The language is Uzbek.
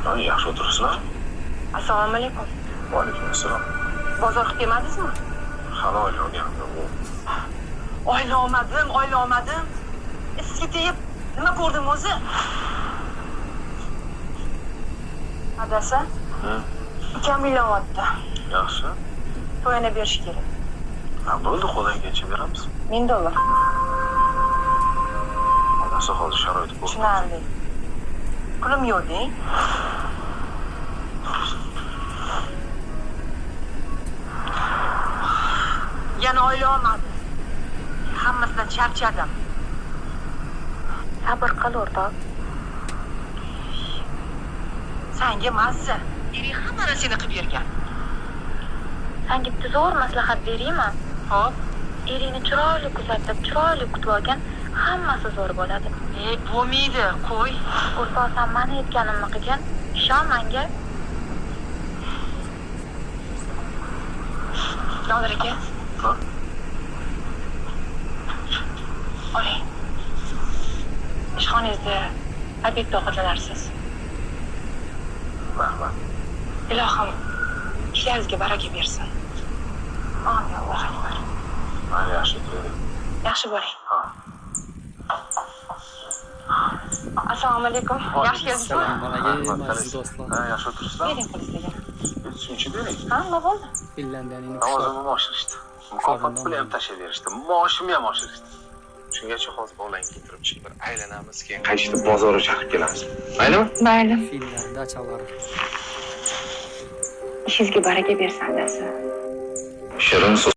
Yaxshi o'tiribsizlar? Assalomu alaykum. Va alaykum assalom. Bozor qilib kelmadingizmi? Hali oylagandim. Oylamadim. Sizga tegib nima ko'rdim o'zi? Adasi? Ukam uylanayapti. Yaxshi. To'yini berish kerak. Ha, bo'ldi, qo'ldan kelgancha beramiz. $1000. Onasi hozir sharoit bo'ldi. Tushunarli. Pulim yo'q-deng. Yana oylayolmadim. Hammasidan charchadim. Sabr qil, o'rtoq. Senga mazza. Ering hamma narsani qilib bergan. Senga bitta zo'r maslahat beraymi? Xo'p. Eringni chiroyli kuzatib, chiroyli kutib olgan hammasi zo'r bo'ladi. Bo'lmaydi, qo'y. O'rtoq, sen meni aytganimni qilgin. Ishon menga. Nodir aka. Ha? Oling. Ishxonangizda albatta ovqatlanarsiz. Rahmat. Ilohim ishlaringizga baraka bersin. Amin, Alloh akbar. Mana yaxshi o'tiring. Yaxshi bo'ling. Ha. Assalomu alaykum. Yaxshi keldingizmi? Assalomu aziz do'stlar. Ha, yaxshi o'tiribsizlar? Bering qo'lingizga. Shuncha bering. Ha, nima bo'ldi? Finlyandiyaning Namozimni oshirishdi. Mukofot puli ham tashlab berishdi. Maoshimni ham oshirishdi. Shungacha hozir bog'lan keltirib chiqib bir aylanamiz, keyin qaytib bozorga chaqirib kelamiz. Maylimi? Mayli. Finlyandiya achalari. Ishingizga baraka bersin, adasi. Shirin so'z